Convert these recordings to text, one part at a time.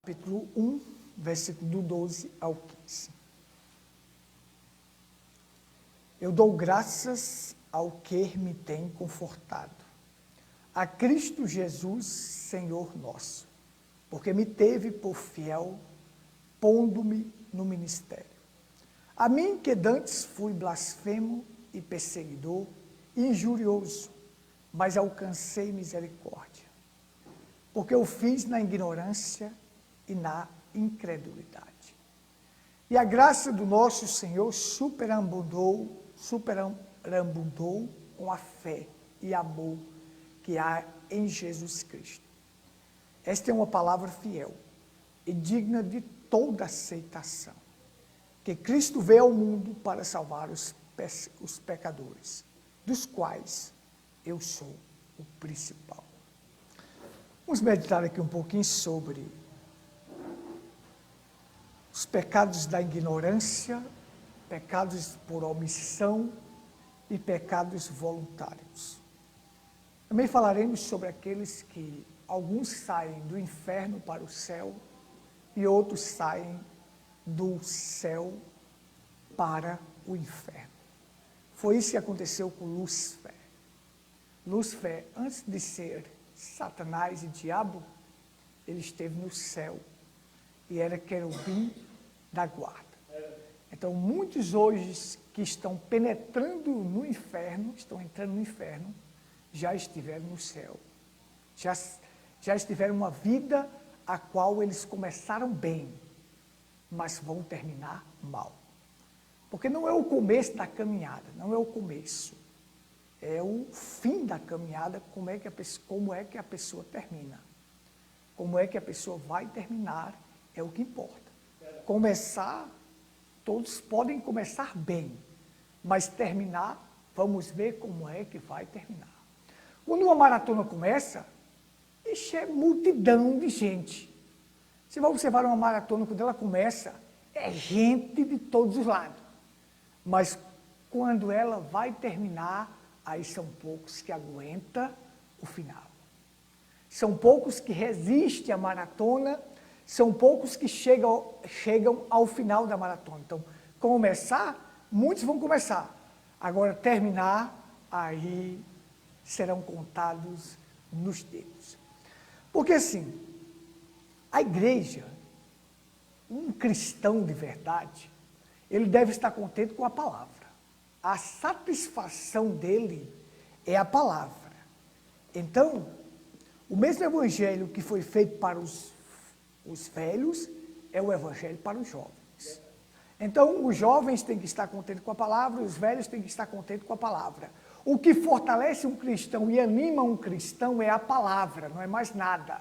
capítulo 1, versículo do 12 ao 15. Eu dou graças ao que me tem confortado, a Cristo Jesus, Senhor nosso, porque me teve por fiel, pondo-me no ministério. A mim que dantes fui blasfemo e perseguidor, e injurioso, mas alcancei misericórdia, porque eu fiz na ignorância e na incredulidade. E a graça do nosso Senhor superabundou com a fé e amor que há em Jesus Cristo. Esta é uma palavra fiel e digna de toda aceitação, que Cristo veio ao mundo para salvar os pecadores, dos quais eu sou o principal. Vamos meditar aqui um pouquinho sobre os pecados da ignorância, pecados por omissão e pecados voluntários. Também falaremos sobre aqueles que alguns saem do inferno para o céu e outros saem do céu para o inferno. Foi isso que aconteceu com Lúcifer. Lúcifer, antes de ser Satanás e diabo, ele esteve no céu e era querubim da guarda. Então, muitos hoje que estão penetrando no inferno, estão entrando no inferno, já estiveram no céu. Já estiveram uma vida a qual eles começaram bem, mas vão terminar mal. Porque não é o começo da caminhada, não é o começo. É o fim da caminhada, como é que a pessoa termina. Como é que a pessoa vai terminar, é o que importa. Começar, todos podem começar bem, mas terminar, vamos ver como é que vai terminar. Quando uma maratona começa, é multidão de gente. Você vai observar uma maratona, quando ela começa, é gente de todos os lados. Mas quando ela vai terminar, aí são poucos que aguentam o final. São poucos que resistem à maratona, são poucos que chegam ao final da maratona. Então, começar, muitos vão começar. Agora, terminar, aí serão contados nos dedos. Porque assim, a igreja, um cristão de verdade, ele deve estar contente com a palavra. A satisfação dele é a palavra. Então, o mesmo evangelho que foi feito para os velhos é o evangelho para os jovens. Então, os jovens têm que estar contentes com a palavra, os velhos têm que estar contentes com a palavra. O que fortalece um cristão e anima um cristão é a palavra, não é mais nada.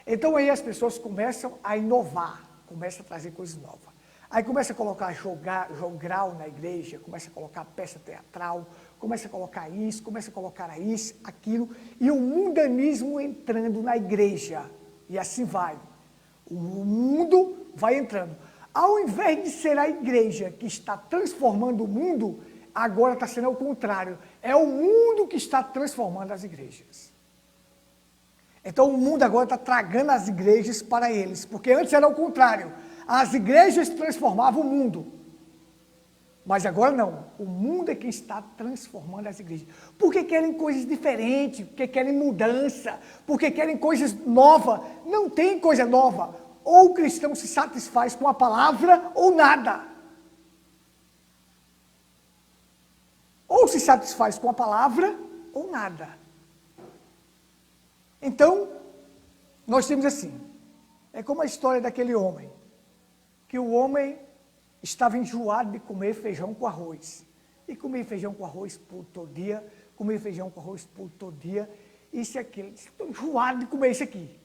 Então, aí as pessoas começam a inovar, começam a trazer coisas novas. Aí começa a colocar jogral na igreja, começa a colocar peça teatral, começa a colocar isso, começa a colocar isso, aquilo, e o mundanismo entrando na igreja. E assim vai. O mundo vai entrando. Ao invés de ser a igreja que está transformando o mundo, agora está sendo o contrário. É o mundo que está transformando as igrejas. Então o mundo agora está tragando as igrejas para eles, porque antes era o contrário. As igrejas transformavam o mundo. Mas agora não. O mundo é quem está transformando as igrejas. Porque querem coisas diferentes, porque querem mudança, porque querem coisas novas. Não tem coisa nova. Ou o cristão se satisfaz com a palavra ou nada. Ou se satisfaz com a palavra ou nada. Então, nós temos assim. É como a história daquele homem. Que o homem estava enjoado de comer feijão com arroz. E comia feijão com arroz por todo dia, comia feijão com arroz por todo dia, isso e aquilo. Estou enjoado de comer isso aqui.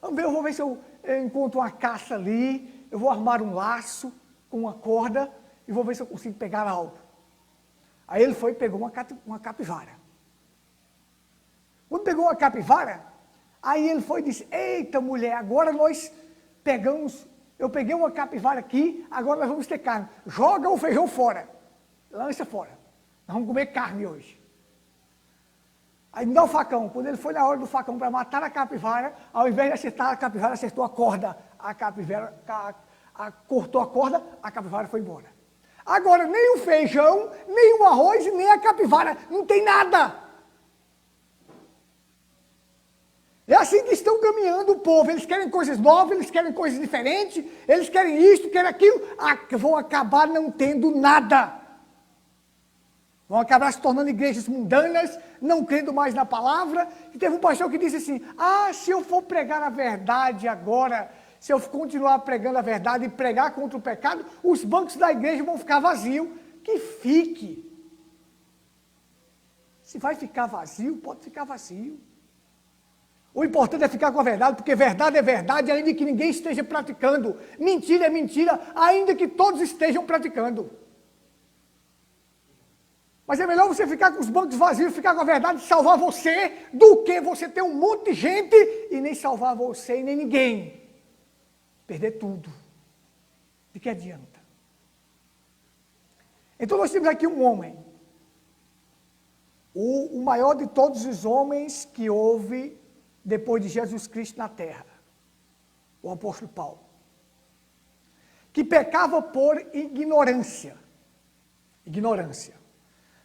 Eu vou ver se eu encontro uma caça ali, eu vou armar um laço com uma corda e vou ver se eu consigo pegar algo. Aí ele foi e pegou uma capivara. Quando pegou uma capivara, aí ele foi e disse, eita mulher, agora nós pegamos... Eu peguei uma capivara aqui, agora nós vamos ter carne. Joga o feijão fora. Lança fora. Nós vamos comer carne hoje. Aí me dá o facão. Quando ele foi na hora do facão para matar a capivara, ao invés de acertar a capivara, acertou a corda. A capivara cortou a corda, a capivara foi embora. Agora, nem o feijão, nem o arroz, nem a capivara, não tem nada. É assim que estão caminhando o povo. Eles querem coisas novas, eles querem coisas diferentes, eles querem isso, querem aquilo, vão acabar não tendo nada. Vão acabar se tornando igrejas mundanas, não crendo mais na palavra. E teve um pastor que disse assim, se eu for pregar a verdade agora, se eu continuar pregando a verdade e pregar contra o pecado, os bancos da igreja vão ficar vazios. Que fique. Se vai ficar vazio, pode ficar vazio. O importante é ficar com a verdade, porque verdade é verdade, ainda que ninguém esteja praticando. Mentira é mentira, ainda que todos estejam praticando. Mas é melhor você ficar com os bancos vazios, ficar com a verdade e salvar você, do que você ter um monte de gente e nem salvar você e nem ninguém. Perder tudo. De que adianta? Então nós temos aqui um homem. O maior de todos os homens que houve depois de Jesus Cristo na terra, o apóstolo Paulo, que pecava por ignorância.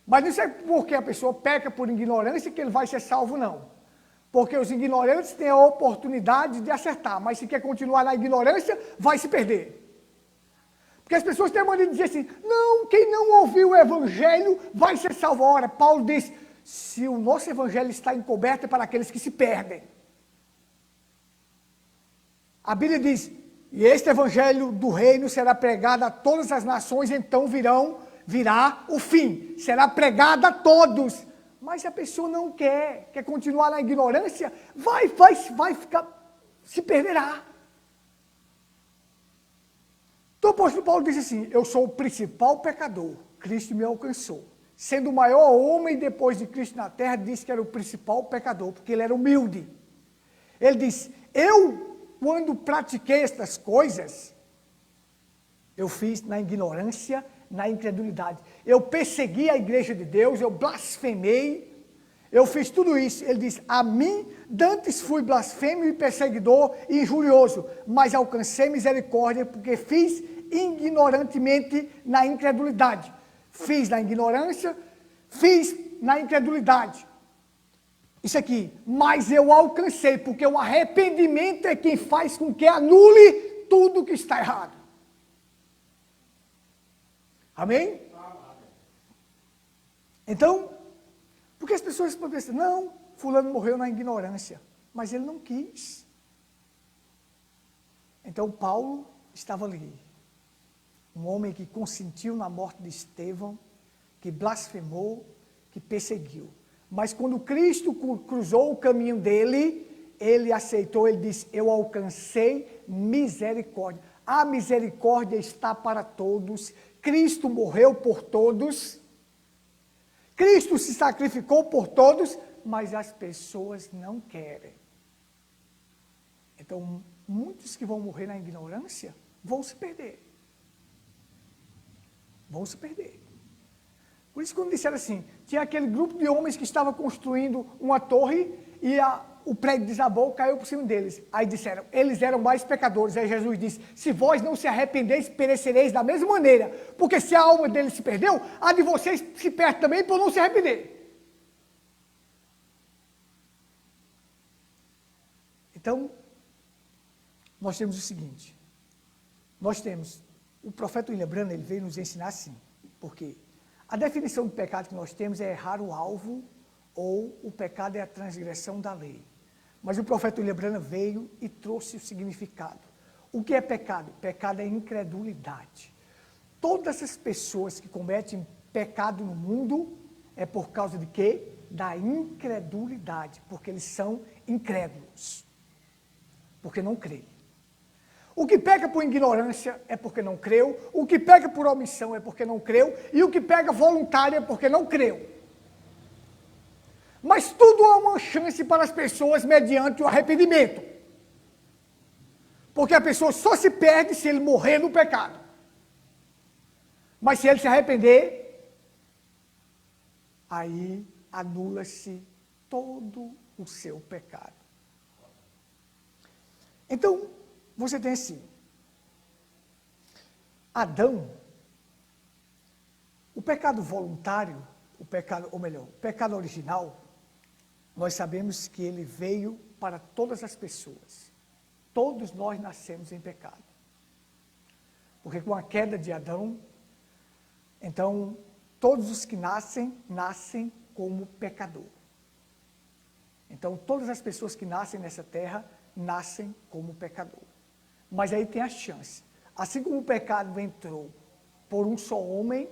Mas não é porque a pessoa peca por ignorância que ele vai ser salvo, não. Porque os ignorantes têm a oportunidade de acertar, mas se quer continuar na ignorância, vai se perder. Porque as pessoas têm a mania de dizer assim, não, quem não ouviu o evangelho vai ser salvo. Ora, Paulo diz, se o nosso evangelho está encoberto é para aqueles que se perdem. A Bíblia diz, e este evangelho do reino será pregado a todas as nações, então virá o fim. Será pregado a todos. Mas se a pessoa não quer continuar na ignorância, vai ficar, se perderá. Então o apóstolo Paulo diz assim, eu sou o principal pecador, Cristo me alcançou. Sendo o maior homem depois de Cristo na terra, disse que era o principal pecador, porque ele era humilde. Ele diz, quando pratiquei estas coisas, eu fiz na ignorância, na incredulidade. Eu persegui a igreja de Deus, eu blasfemei, eu fiz tudo isso. Ele diz, a mim, dantes fui blasfemo e perseguidor e injurioso, mas alcancei misericórdia porque fiz ignorantemente na incredulidade. Fiz na ignorância, fiz na incredulidade. Isso aqui, mas eu alcancei, porque o arrependimento é quem faz com que anule tudo que está errado. Amém? Então, porque as pessoas podem pensar, não, fulano morreu na ignorância, mas ele não quis. Então Paulo estava ali, um homem que consentiu na morte de Estevão, que blasfemou, que perseguiu. Mas quando Cristo cruzou o caminho dele, ele aceitou, ele disse, eu alcancei misericórdia. A misericórdia está para todos. Cristo morreu por todos. Cristo se sacrificou por todos, mas as pessoas não querem. Então, muitos que vão morrer na ignorância vão se perder. Vão se perder. Por isso, quando disseram assim, tinha aquele grupo de homens que estava construindo uma torre e o prédio desabou, caiu por cima deles. Aí disseram, eles eram mais pecadores. Aí Jesus disse, se vós não se arrependeis, perecereis da mesma maneira. Porque se a alma deles se perdeu, a de vocês se perde também por não se arrepender. Então, nós temos o seguinte, o profeta William Branham, ele veio nos ensinar assim, porque a definição do pecado que nós temos é errar o alvo, ou o pecado é a transgressão da lei. Mas o profeta William Branham veio e trouxe o significado. O que é pecado? Pecado é incredulidade. Todas as pessoas que cometem pecado no mundo é por causa de quê? Da incredulidade, porque eles são incrédulos, porque não creem. O que peca por ignorância é porque não creu, o que peca por omissão é porque não creu, e o que pega voluntário é porque não creu. Mas tudo há uma chance para as pessoas mediante o arrependimento. Porque a pessoa só se perde se ele morrer no pecado. Mas se ele se arrepender, aí anula-se todo o seu pecado. Então, você tem assim, Adão, o pecado voluntário, o pecado original, nós sabemos que ele veio para todas as pessoas. Todos nós nascemos em pecado. Porque com a queda de Adão, então, todos os que nascem como pecador. Então, todas as pessoas que nascem nessa terra, nascem como pecador. Mas aí tem a chance. Assim como o pecado entrou por um só homem,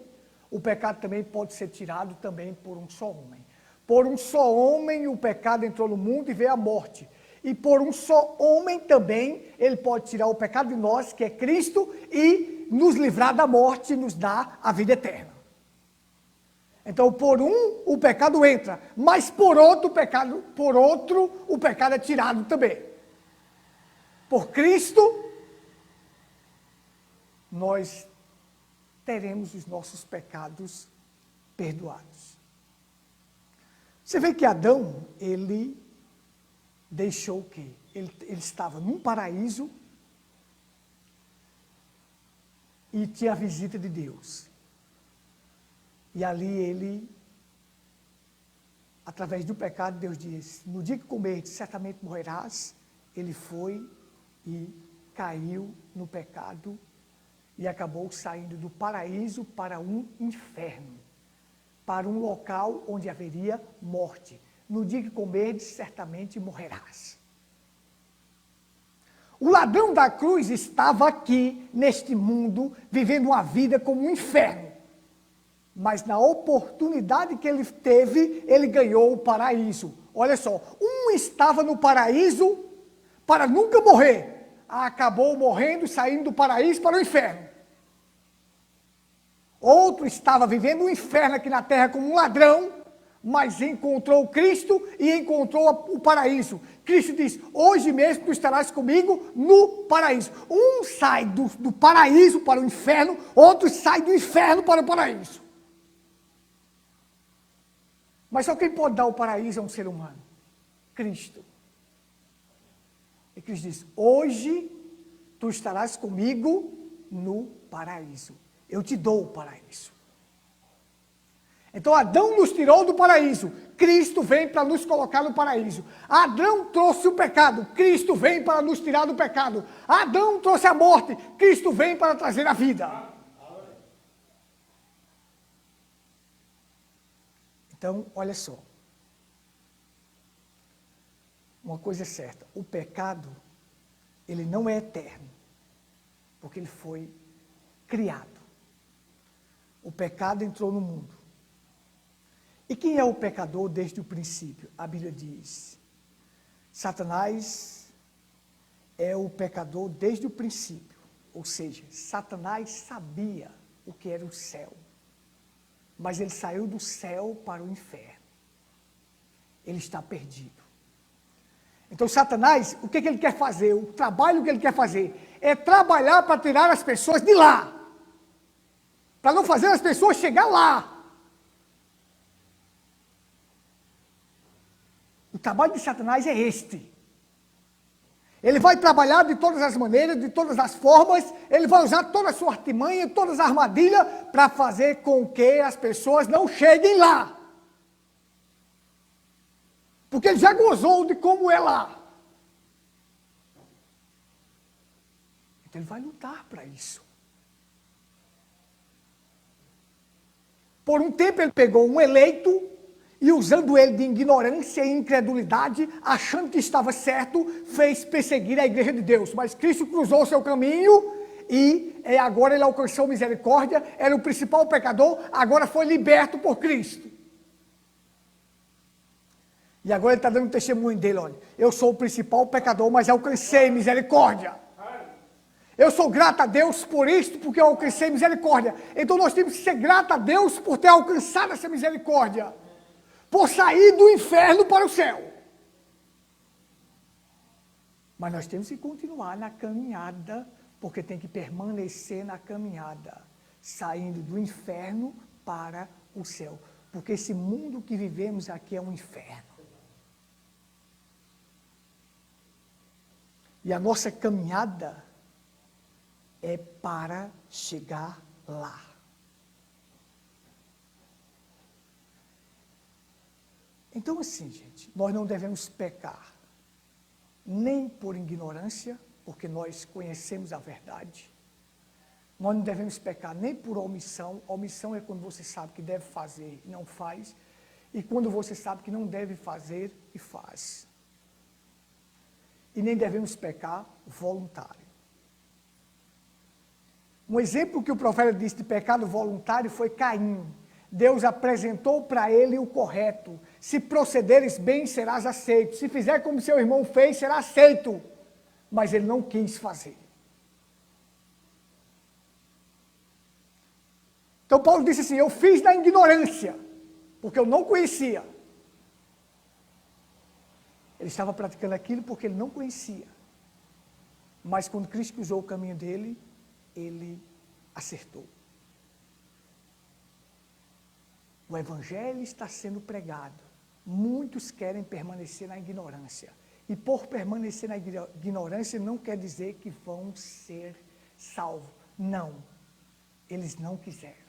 o pecado também pode ser tirado também por um só homem. Por um só homem o pecado entrou no mundo e veio a morte. E por um só homem também, ele pode tirar o pecado de nós, que é Cristo, e nos livrar da morte e nos dar a vida eterna. Então, por um, o pecado entra, mas por outro, o pecado é tirado também. Por Cristo, nós teremos os nossos pecados perdoados. Você vê que Adão, ele deixou o quê? Ele estava num paraíso e tinha a visita de Deus. E ali ele, através do pecado, Deus disse, no dia que comerdes, certamente morrerás. Ele foi e caiu no pecado e acabou saindo do paraíso para um inferno, para um local onde haveria morte. No dia que comerdes, certamente morrerás. O ladrão da cruz estava aqui, neste mundo, vivendo uma vida como um inferno. Mas na oportunidade que ele teve, ele ganhou o paraíso. Olha só, um estava no paraíso para nunca morrer. Acabou morrendo e saindo do paraíso para o inferno. Outro estava vivendo um inferno aqui na terra como um ladrão, mas encontrou Cristo e encontrou o paraíso. Cristo diz, hoje mesmo tu estarás comigo no paraíso. Um sai do paraíso para o inferno, outro sai do inferno para o paraíso. Mas só quem pode dar o paraíso a um ser humano? Cristo. E Cristo diz, hoje tu estarás comigo no paraíso. Eu te dou o paraíso. Então Adão nos tirou do paraíso. Cristo vem para nos colocar no paraíso. Adão trouxe o pecado. Cristo vem para nos tirar do pecado. Adão trouxe a morte. Cristo vem para trazer a vida. Então, olha só. Uma coisa é certa. O pecado, ele não é eterno. Porque ele foi criado. O pecado entrou no mundo. E quem é o pecador desde o princípio? A Bíblia diz, Satanás é o pecador desde o princípio. Ou seja, Satanás sabia o que era o céu. Mas ele saiu do céu para o inferno. Ele está perdido. Então Satanás, o que ele quer fazer? O trabalho que ele quer fazer é trabalhar para tirar as pessoas de lá. Para não fazer as pessoas chegar lá. O trabalho de Satanás é este. Ele vai trabalhar de todas as maneiras, de todas as formas, ele vai usar toda a sua artimanha, todas as armadilhas, para fazer com que as pessoas não cheguem lá. Porque ele já gozou de como é lá. Então ele vai lutar para isso. Por um tempo ele pegou um eleito, e usando ele de ignorância e incredulidade, achando que estava certo, fez perseguir a igreja de Deus. Mas Cristo cruzou o seu caminho e agora ele alcançou misericórdia, era o principal pecador, agora foi liberto por Cristo. E agora ele está dando testemunho dele, olha, eu sou o principal pecador, mas alcancei misericórdia. Eu sou grato a Deus por isto, porque eu alcancei misericórdia. Então nós temos que ser grato a Deus por ter alcançado essa misericórdia. Por sair do inferno para o céu. Mas nós temos que continuar na caminhada, porque tem que permanecer na caminhada, saindo do inferno para o céu. Porque esse mundo que vivemos aqui é um inferno. E a nossa caminhada é para chegar lá. Então, assim, gente, nós não devemos pecar, nem por ignorância, porque nós conhecemos a verdade. Nós não devemos pecar nem por omissão. Omissão é quando você sabe que deve fazer e não faz. E quando você sabe que não deve fazer e faz. E nem devemos pecar voluntário. Um exemplo que o profeta disse de pecado voluntário foi Caim. Deus apresentou para ele o correto. Se procederes bem, serás aceito. Se fizer como seu irmão fez, será aceito. Mas ele não quis fazer. Então Paulo disse assim, eu fiz na ignorância, porque eu não conhecia. Ele estava praticando aquilo porque ele não conhecia. Mas quando Cristo usou o caminho dele, ele acertou. O evangelho está sendo pregado. Muitos querem permanecer na ignorância. E por permanecer na ignorância não quer dizer que vão ser salvos. Não. Eles não quiseram.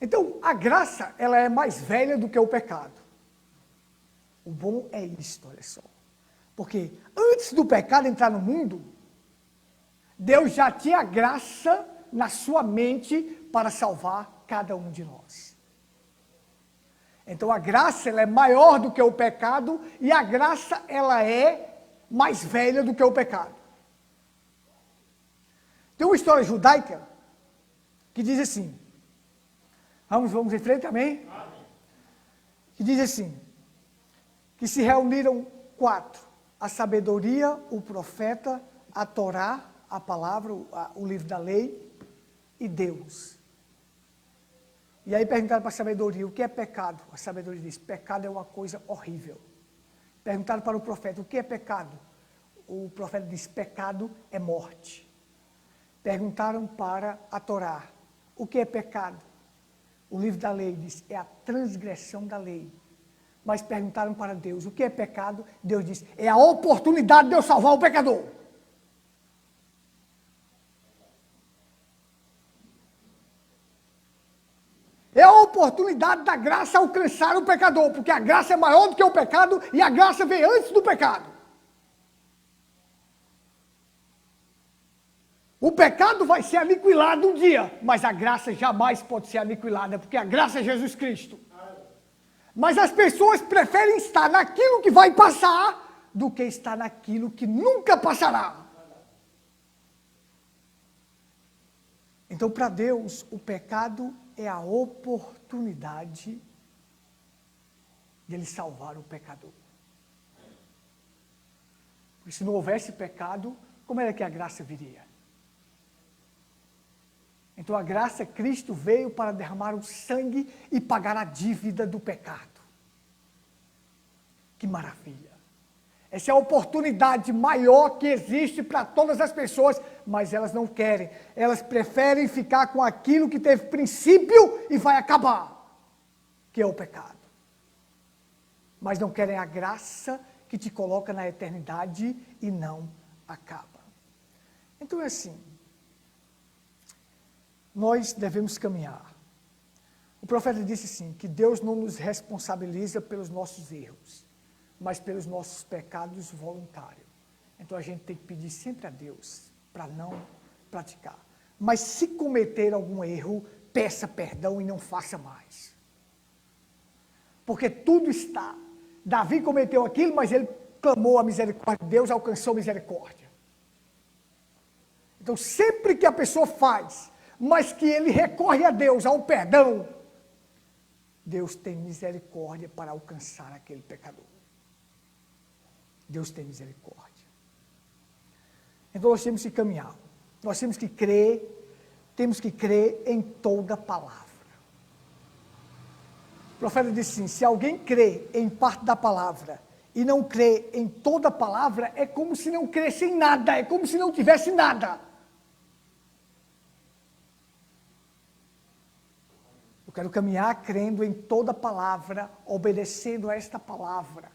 Então, a graça, ela é mais velha do que o pecado. O bom é isto, olha só. Porque antes do pecado entrar no mundo, Deus já tinha graça na sua mente para salvar cada um de nós. Então, a graça, ela é maior do que o pecado e a graça, ela é mais velha do que o pecado. Tem uma história judaica que diz assim, vamos em frente, amém? Que diz assim, que se reuniram 4, a sabedoria, o profeta, a Torá, a palavra, o livro da lei e Deus. E aí perguntaram para a sabedoria, o que é pecado? A sabedoria disse, pecado é uma coisa horrível. Perguntaram para o profeta, o que é pecado? O profeta disse, pecado é morte. Perguntaram para a Torá, o que é pecado? O livro da lei diz, é a transgressão da lei. Mas perguntaram para Deus, o que é pecado? Deus diz, é a oportunidade de eu salvar o pecador. É a oportunidade da graça alcançar o pecador, porque a graça é maior do que o pecado e a graça vem antes do pecado. O pecado vai ser aniquilado um dia, mas a graça jamais pode ser aniquilada, porque a graça é Jesus Cristo. Mas as pessoas preferem estar naquilo que vai passar do que estar naquilo que nunca passará. Então, para Deus, o pecado é a oportunidade de Ele salvar o pecador. Porque se não houvesse pecado, como era que a graça viria? Então a graça, Cristo veio para derramar o sangue e pagar a dívida do pecado. Que maravilha! Essa é a oportunidade maior que existe para todas as pessoas, mas elas não querem. Elas preferem ficar com aquilo que teve princípio e vai acabar, que é o pecado. Mas não querem a graça que te coloca na eternidade e não acaba. Então é assim, nós devemos caminhar. O profeta disse assim, que Deus não nos responsabiliza pelos nossos erros, mas pelos nossos pecados voluntários. Então a gente tem que pedir sempre a Deus para não praticar. Mas se cometer algum erro, peça perdão e não faça mais. Porque tudo está. Davi cometeu aquilo, mas ele clamou a misericórdia de Deus, alcançou misericórdia. Então sempre que a pessoa faz, mas que ele recorre a Deus, ao perdão, Deus tem misericórdia para alcançar aquele pecador. Deus tem misericórdia. Então nós temos que caminhar, nós temos que crer em toda palavra. O profeta disse assim, se alguém crê em parte da palavra e não crê em toda a palavra, é como se não cresce em nada, é como se não tivesse nada. Eu quero caminhar crendo em toda a palavra, obedecendo a esta palavra.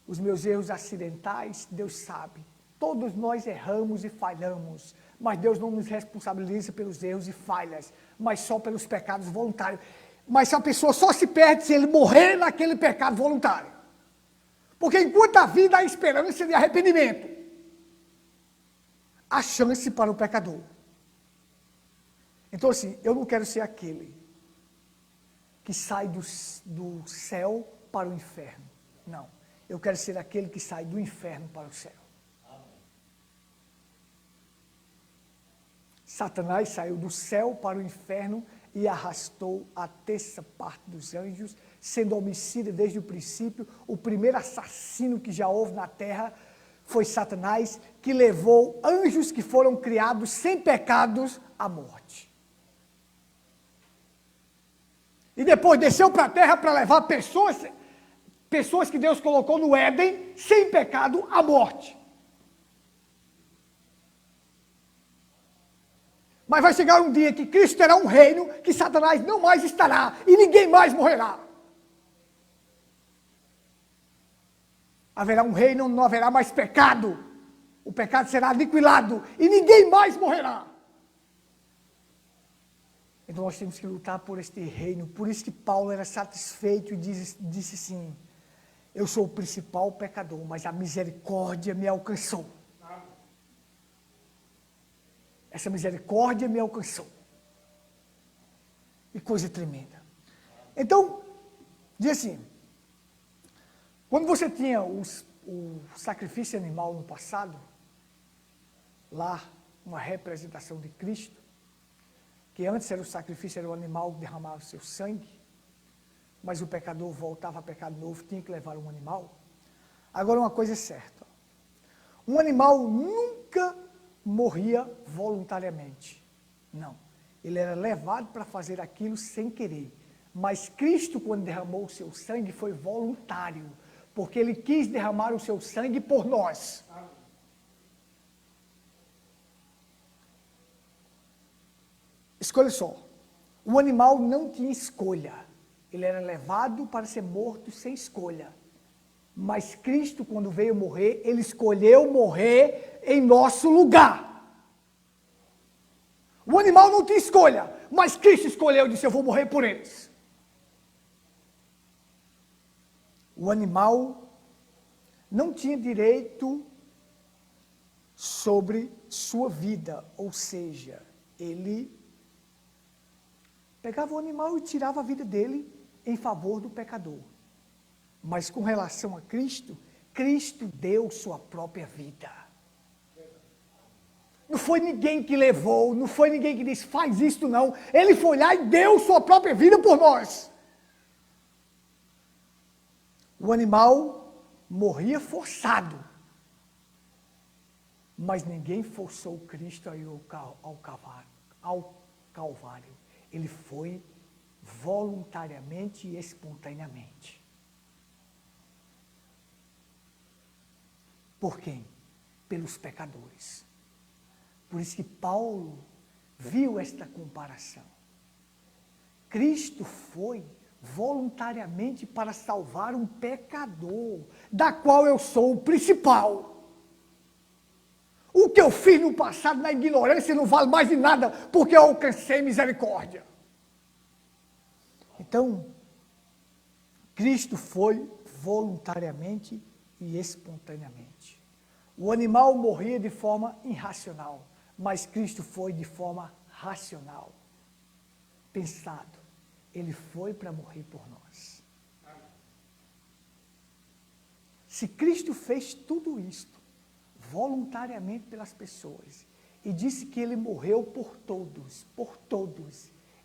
os meus erros acidentais, Deus sabe. Todos nós erramos e falhamos, mas Deus não nos responsabiliza pelos erros e falhas, mas só pelos pecados voluntários. Mas a pessoa só se perde se ele morrer naquele pecado voluntário. Porque enquanto a vida há esperança de arrependimento, há chance para o pecador. Então assim, eu não quero ser aquele que sai do céu para o inferno. Não. Eu quero ser aquele que sai do inferno para o céu. Satanás saiu do céu para o inferno e arrastou a terça parte dos anjos, sendo homicida desde o princípio. O primeiro assassino que já houve na terra foi Satanás, que levou anjos que foram criados sem pecados à morte. E depois desceu para a terra para levar pessoas que Deus colocou no Éden, sem pecado, à morte. Mas vai chegar um dia que Cristo terá um reino que Satanás não mais estará e ninguém mais morrerá. Haverá um reino onde não haverá mais pecado. O pecado será aniquilado e ninguém mais morrerá. Então nós temos que lutar por este reino. Por isso que Paulo era satisfeito e disse assim: eu sou o principal pecador, mas a misericórdia me alcançou. Essa misericórdia me alcançou. Que coisa tremenda. Então, diz assim, quando você tinha o sacrifício animal no passado, lá, uma representação de Cristo, que antes era o sacrifício, era o animal que derramava o seu sangue, mas o pecador voltava a pecar de novo, tinha que levar um animal. Agora uma coisa é certa, um animal nunca morria voluntariamente, não, ele era levado para fazer aquilo sem querer, mas Cristo, quando derramou o seu sangue, foi voluntário, porque ele quis derramar o seu sangue por nós. Escolha só, o animal não tinha escolha, ele era levado para ser morto sem escolha. Mas Cristo, quando veio morrer, ele escolheu morrer em nosso lugar. O animal não tinha escolha, mas Cristo escolheu e disse: eu vou morrer por eles. O animal não tinha direito sobre sua vida, ou seja, ele pegava o animal e tirava a vida dele em favor do pecador. Mas com relação a Cristo, Cristo deu sua própria vida. Não foi ninguém que levou, não foi ninguém que disse, faz isto não. Ele foi lá e deu sua própria vida por nós. O animal morria forçado. Mas ninguém forçou Cristo a ir ao Calvário. Ele foi voluntariamente e espontaneamente. Por quem? Pelos pecadores. Por isso que Paulo viu esta comparação. Cristo foi voluntariamente para salvar um pecador, da qual eu sou o principal. O que eu fiz no passado na ignorância não vale mais de nada, porque eu alcancei misericórdia. Então, Cristo foi voluntariamente e espontaneamente. O animal morria de forma irracional, mas Cristo foi de forma racional, pensado. Ele foi para morrer por nós. Se Cristo fez tudo isto voluntariamente pelas pessoas e disse que ele morreu por todos,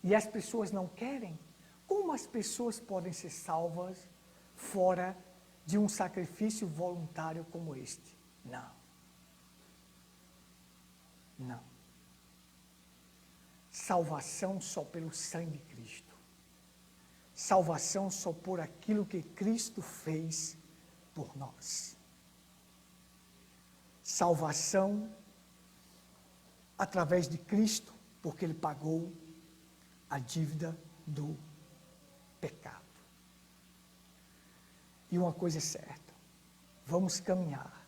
e as pessoas não querem, como as pessoas podem ser salvas fora de um sacrifício voluntário como este? Não. Não. Salvação só pelo sangue de Cristo. Salvação só por aquilo que Cristo fez por nós. Salvação através de Cristo, porque Ele pagou a dívida do pecado. E uma coisa é certa, vamos caminhar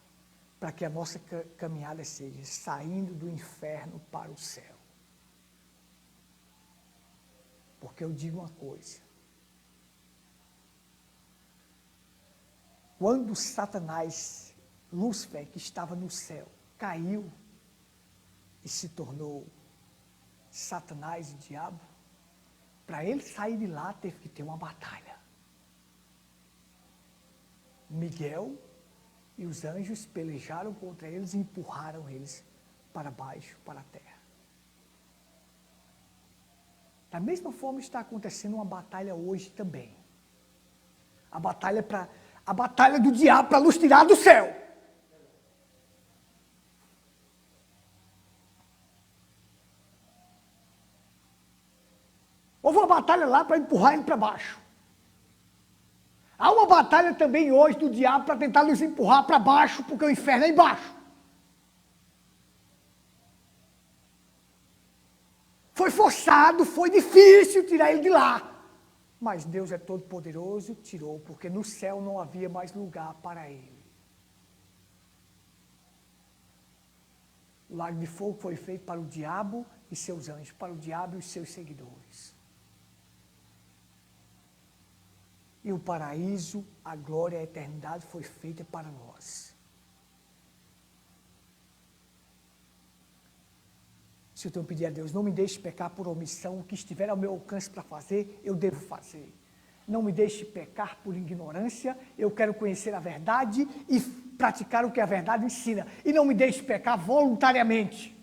para que a nossa caminhada seja saindo do inferno para o céu. Porque eu digo uma coisa. Quando Satanás, Lúcifer, que estava no céu, caiu e se tornou Satanás e diabo, para ele sair de lá teve que ter uma batalha. Miguel e os anjos pelejaram contra eles e empurraram eles para baixo, para a terra. Da mesma forma está acontecendo uma batalha hoje também. A batalha do diabo para nos tirar do céu. Houve uma batalha lá para empurrar ele para baixo. Há uma batalha também hoje do diabo para tentar nos empurrar para baixo, porque o inferno é embaixo. Foi forçado, foi difícil tirar ele de lá. Mas Deus é todo poderoso, tirou, porque no céu não havia mais lugar para ele. O lago de fogo foi feito para o diabo e seus anjos, para o diabo e os seus seguidores. E o paraíso, a glória, a eternidade foi feita para nós. Se eu tenho que pedir a Deus, não me deixe pecar por omissão, o que estiver ao meu alcance para fazer, eu devo fazer. Não me deixe pecar por ignorância, eu quero conhecer a verdade e praticar o que a verdade ensina. E não me deixe pecar voluntariamente.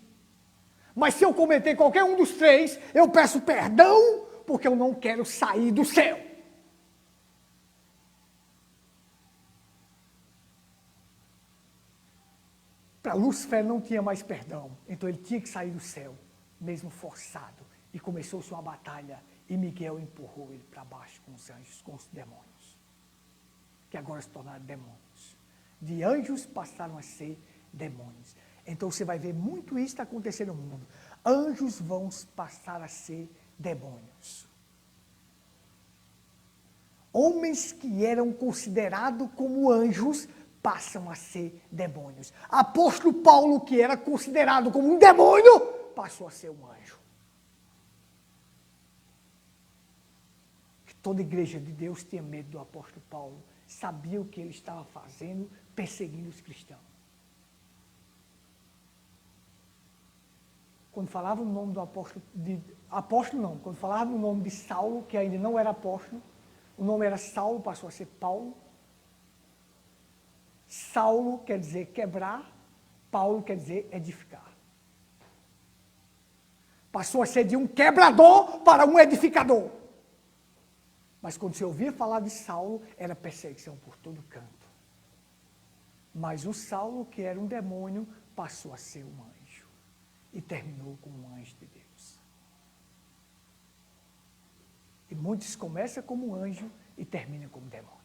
Mas se eu cometer qualquer um dos três, eu peço perdão, porque eu não quero sair do céu. Para Lúcifer não tinha mais perdão, então ele tinha que sair do céu, mesmo forçado. E começou-se uma batalha, e Miguel empurrou ele para baixo com os anjos, com os demônios, que agora se tornaram demônios. De anjos passaram a ser demônios. Então você vai ver muito isso acontecer no mundo. Anjos vão passar a ser demônios. Homens que eram considerados como anjos passam a ser demônios. Apóstolo Paulo, que era considerado como um demônio, passou a ser um anjo. Que toda igreja de Deus tinha medo do apóstolo Paulo, sabia o que ele estava fazendo, perseguindo os cristãos. Quando falava no nome do apóstolo, quando falava no nome de Saulo, que ainda não era apóstolo, o nome era Saulo, passou a ser Paulo. Saulo quer dizer quebrar, Paulo quer dizer edificar. Passou a ser de um quebrador para um edificador. Mas quando você ouvia falar de Saulo, era perseguição por todo canto. Mas o Saulo, que era um demônio, passou a ser um anjo. E terminou como um anjo de Deus. E muitos começam como anjo e terminam como demônio.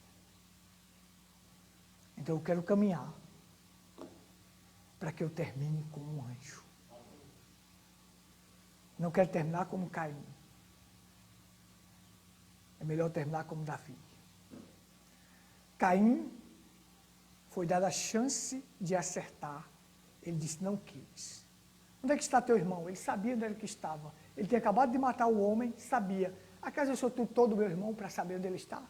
Então eu quero caminhar para que eu termine como um anjo. Não quero terminar como Caim. É melhor terminar como Davi. Caim foi dada a chance de acertar. Ele disse, não quis. Onde é que está teu irmão? Ele sabia onde ele estava. Ele tinha acabado de matar o homem, sabia. Acaso eu sou tutor do meu irmão para saber onde ele está?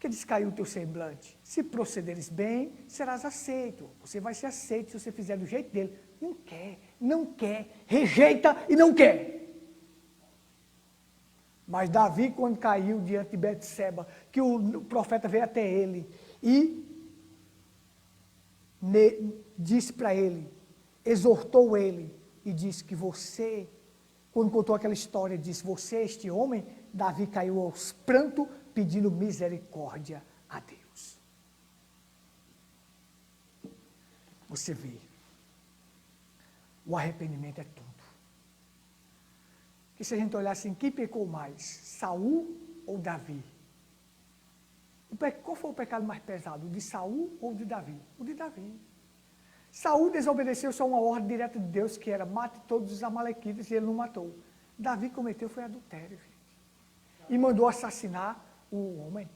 Que descaiu o teu semblante. Se procederes bem, serás aceito. Você vai ser aceito se você fizer do jeito dele. Não quer, rejeita e não quer. Mas Davi, quando caiu diante de Betseba, que o profeta veio até ele e disse para ele, exortou ele e disse que você, quando contou aquela história, disse, você, este homem, Davi caiu aos prantos, pedindo misericórdia a Deus. Você vê, o arrependimento é tudo. Porque se a gente olhar assim, quem pecou mais, Saul ou Davi? Qual foi o pecado mais pesado, o de Saul ou o de Davi? O de Davi. Saul desobedeceu só uma ordem direta de Deus, que era mate todos os amalequitas, e ele não matou. Davi cometeu foi adultério, gente. E mandou assassinar o homem.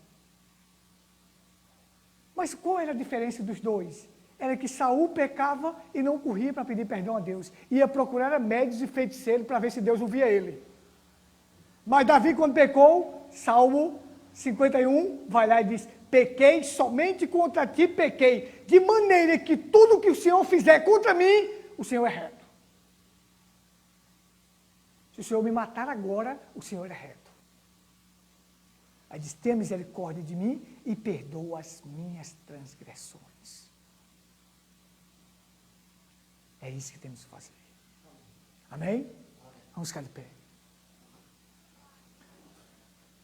Mas qual era a diferença dos dois? Era que Saul pecava e não corria para pedir perdão a Deus. Ia procurar médios e feiticeiros para ver se Deus ouvia ele. Mas Davi, quando pecou, Salmo 51, vai lá e diz: pequei, somente contra ti pequei, de maneira que tudo que o Senhor fizer contra mim, o Senhor é reto. Se o Senhor me matar agora, o Senhor é reto. Aí diz: tenha misericórdia de mim e perdoa as minhas transgressões. É isso que temos que fazer. Amém? Vamos ficar de pé.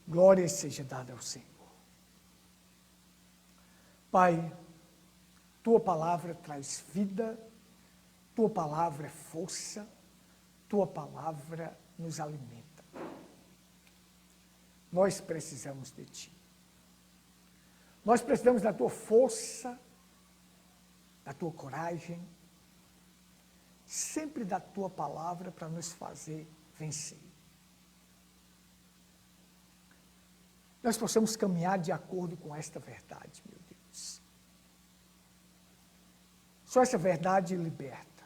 Glória seja dada ao Senhor. Pai, Tua palavra traz vida, Tua palavra é força, Tua palavra nos alimenta. Nós precisamos de Ti. Nós precisamos da Tua força, da Tua coragem, sempre da Tua palavra para nos fazer vencer. Nós possamos caminhar de acordo com esta verdade, meu Deus. Só essa verdade liberta.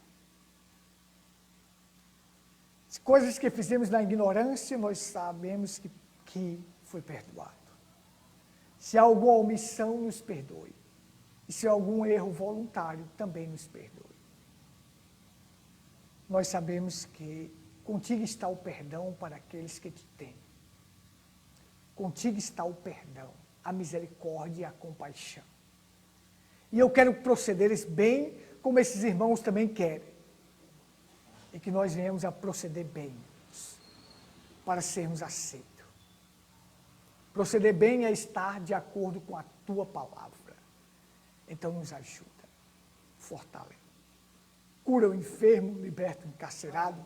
As coisas que fizemos na ignorância, nós sabemos que foi perdoado. Se há alguma omissão, nos perdoe. E se há algum erro voluntário, também nos perdoe. Nós sabemos que contigo está o perdão para aqueles que te temem. Contigo está o perdão, a misericórdia e a compaixão. E eu quero proceder bem como esses irmãos também querem. E que nós venhamos a proceder bem, para sermos aceitos. Proceder bem é estar de acordo com a Tua palavra. Então nos ajuda, fortalece. Cura o enfermo, liberta o encarcerado,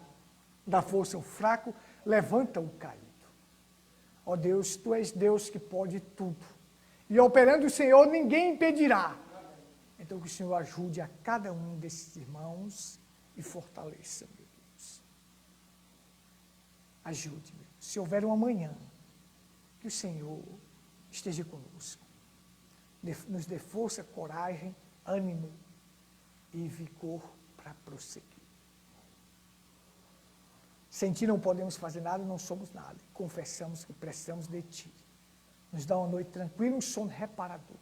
dá força ao fraco, levanta o caído. Ó Deus, Tu és Deus que pode tudo. E operando o Senhor, ninguém impedirá. Então que o Senhor ajude a cada um desses irmãos e fortaleça, meu Deus. Ajude, meu Deus. Se houver um amanhã, que o Senhor esteja conosco. Nos dê força, coragem, ânimo e vigor para prosseguir. Sem Ti não podemos fazer nada, não somos nada. Confessamos que precisamos de Ti. Nos dá uma noite tranquila, um sono reparador.